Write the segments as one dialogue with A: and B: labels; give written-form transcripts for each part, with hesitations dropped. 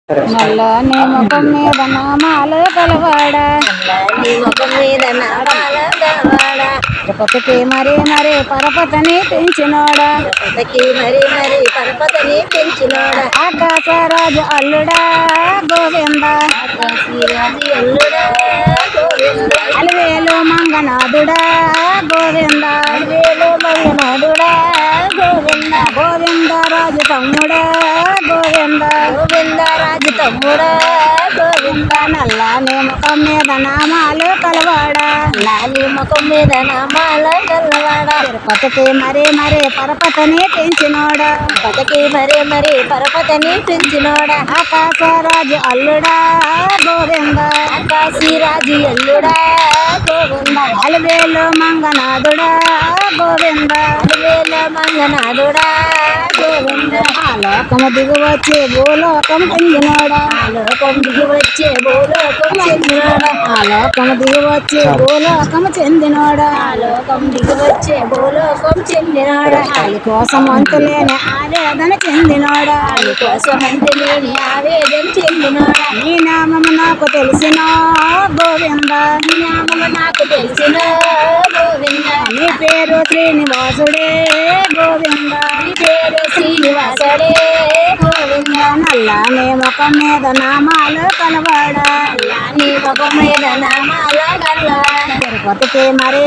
A: నల్లని ముఖం మీద నామాలు కలవాడా,
B: నీ ముఖం మీద నామాల గలవాడ,
A: తిరుపతికి మరీ పరపతని పెంచినోడా,
B: తిరుపతికి మరీ పరపతిని పెంచినోడ,
A: ఆకాశరాజు అల్లుడా గోవింద,
B: కాశీరాజు అల్లుడా గోవింద,
A: అలివేలు మంగనాథుడా గోవింద,
B: వేలు మంగనాథుడా గోవింద,
A: గోవిందరాజు తమ్ముడా గోవింద,
B: గోవిందరాజు తమ్ముడా గోవింద,
A: నల్లని ముఖం మీద నామాలు కలవాడా,
B: నీ ముఖం మీద నామాల గలవాడ,
A: తిరుపతికి మరీ పరపతని పెంచినోడా,
B: తిరుపతికి మరీ పరపతిని పెంచినోడ,
A: ఆకాశరాజు అల్లుడా గోవింద,
B: కాశీరాజు అల్లుడా గోవింద,
A: అలివేలు మంగనాథుడా గోవింద,
B: వేల మంగనాథుడా గోవింద,
A: లోకము దిగి వచ్చి భూలోకము చెందినోడా,
B: లోకం దిగి వచ్చే భూలోకం చెందినోడా,
A: లోకము దిగి వచ్చి భూలోకము చెందినోడా,
B: లోకం దిగి వచ్చే భూలోకం చెందినోడా,
A: వాళ్ళ కోసం అంతులేని ఆవేదన చెందినోడా,
B: కోసం అంటే లేని ఆవేదన చెందినోడా,
A: నీ నామము నాకు తెలిసిన గోవింద,
B: నీ నామము నాకు తెలిసిన గోవింద,
A: నీ పేరు శ్రీనివాసుడే గోవింద,
B: నీ పేరు శ్రీనివాసుడే గోవింద,
A: నల్లని ముఖం మీద నామాలు కలవాడా,
B: నీ ముఖం మీద నామాల గలవాడ,
A: తిరుపతికి మరీ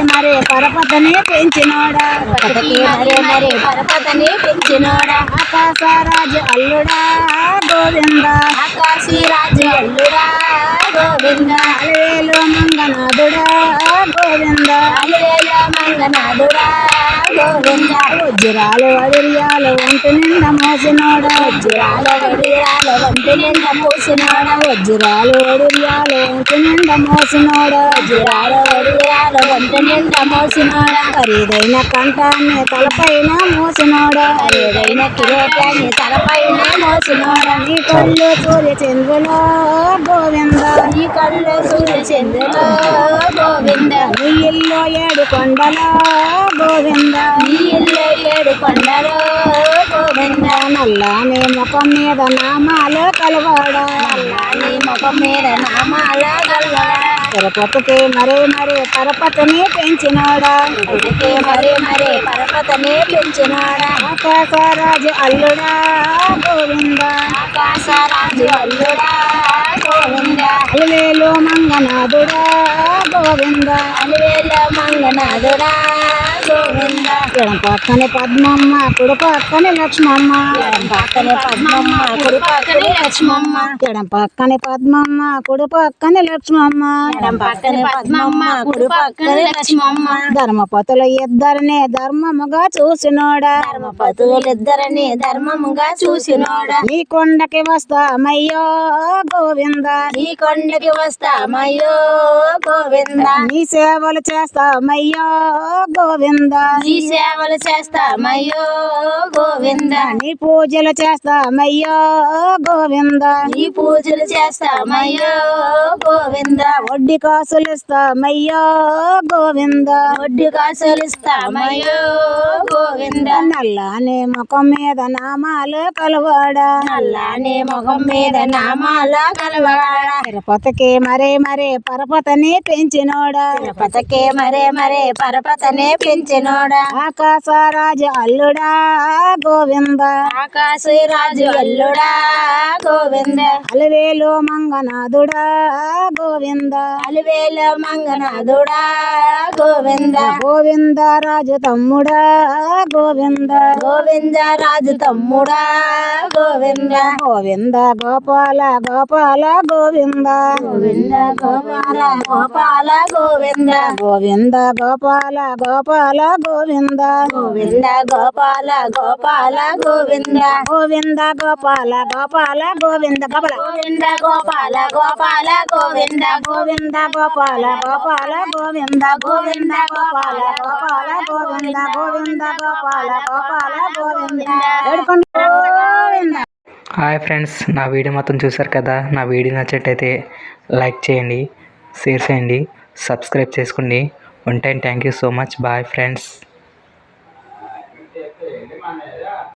A: పరపతిని పెంచినోడా,
B: తిరుపతికి మరీ పరపతిని పెంచినోడా,
A: ఆకాశరాజు అల్లుడా గోవింద,
B: కాశీరాజు అల్లుడా గోవింద,
A: అలివేలు మంగనాథుడా గోవింద,
B: అలివేల మంగనాథుడా గోవింద,
A: వజ్రాలు వడిర్యాలు ఒంటి నిండా మోసినోడా,
B: వజ్రాల వడిరాల వంటి నిండా పూసినోడా,
A: వజ్రాలు వడిర్యాలు ఒంటి నిండా మోసినోడా,
B: వజ్రాల వడిరాల వంటి నిండా మోసినోడా,
A: ఖరీదైన కంఠాన్ని తలపైన మోసినోడా,
B: ఖరీదైన కిరీటాన్ని తలపైన మోసినోడా,
A: నీ కళ్ళు సూర్య చంద్రులో గోవింద,
B: నీ కళ్ళు సూర్య చంద్రులో గోవింద,
A: నీ ఇల్లు ఏడు కొండలో గోవింద,
B: నీ ఇల్లు ఏడు కొండలో గోవింద,
A: నల్లని ముఖం మీద నామాలు కలవాడా,
B: నీ ముఖం మీద నామాల గలవాడ,
A: తిరుపతికి మరీ పరపతిని పెంచినోడా,
B: తిరుపతికి మరీ పరపతిని పెంచినోడా,
A: ఆకాశరాజు అల్లుడా గోవింద,
B: ఆకాశరాజు అల్లుడా గోవింద,
A: అలివేలు మంగనాథుడా గోవింద,
B: అలివేల మంగనాథుడా గోవింద,
A: ఎడం పక్కనే పద్మమ్మ కుడి పక్కనే లక్ష్మమ్మ,
B: పక్కనే పద్మమ్మ కుడి పక్కనే లక్ష్మమ్మ,
A: ఎడం పక్కనే పద్మమ్మ కుడి పక్కనే లక్ష్మమ్మ,
B: పక్కనే పద్మమ్మ కుడి పక్కనే లక్ష్మమ్మ,
A: ధర్మపతులు ఇద్దరిని ధర్మముగా చూసినోడా,
B: ధర్మపతులిద్దరిని ధర్మముగా చూసినోడా,
A: నీ కొండకి వస్తామయ్యో గోవింద,
B: ఈ కొండకి వస్తామయ్యో గోవింద,
A: నీ సేవలు చేస్తామయ్యో గోవింద,
B: నీ సేవలు చేస్తామయ్యో గోవింద,
A: నీ పూజలు చేస్తామయ్యో గోవింద,
B: నీ పూజలు చేస్తామయ్యో గోవింద,
A: వడ్డీ కాసులు ఇస్తామయ్యో గోవింద,
B: వడ్డీ కాసులు ఇస్తామయ్యో గోవింద,
A: నల్లని ముఖం మీద నామాలు కలవాడా,
B: నల్లని ముఖం మీద నామాల కలవాడ,
A: తిరుపతికి మరీ పరపతిని పెంచినోడా,
B: తిరుపతికి మరీ పరపతిని పెంచినోడా,
A: ఆకాశరాజు అల్లుడా గోవింద,
B: ఆకాశరాజు అల్లుడా గోవింద,
A: అలివేలు మంగనాథుడా గోవింద,
B: అలివేల మంగనాథుడా గోవింద,
A: గోవిందరాజు తమ్ముడా గోవింద,
B: గోవిందరాజు తమ్ముడా గోవింద,
A: గోవింద గోపాల గోపాల గోవింద,
B: గోవింద గోపాల గోపాల గోవింద,
A: గోవింద గోపాల గోపాల గోవింద,
B: గోవింద గోపాల గోపాల గోవింద,
A: గోవింద గోపాల గోపాల గోవింద గబల,
B: గోవింద గోపాల గోపాల గోవింద,
A: గోవింద గోపాల గోపాల గోవింద, గోవింద గోపాల గోపాల గోవింద, గోవింద గోపాల గోపాల గోవింద, ఏడుకొండ గోవింద.
C: హాయ్ ఫ్రెండ్స్, నా వీడియో మొత్తం చూశారు కదా. నా వీడియో నచ్చినట్టయితే లైక్ చేయండి, షేర్ చేయండి, సబ్స్క్రైబ్ చేసుకోండి. ఉంటాను. Thank you so much. Bye friends.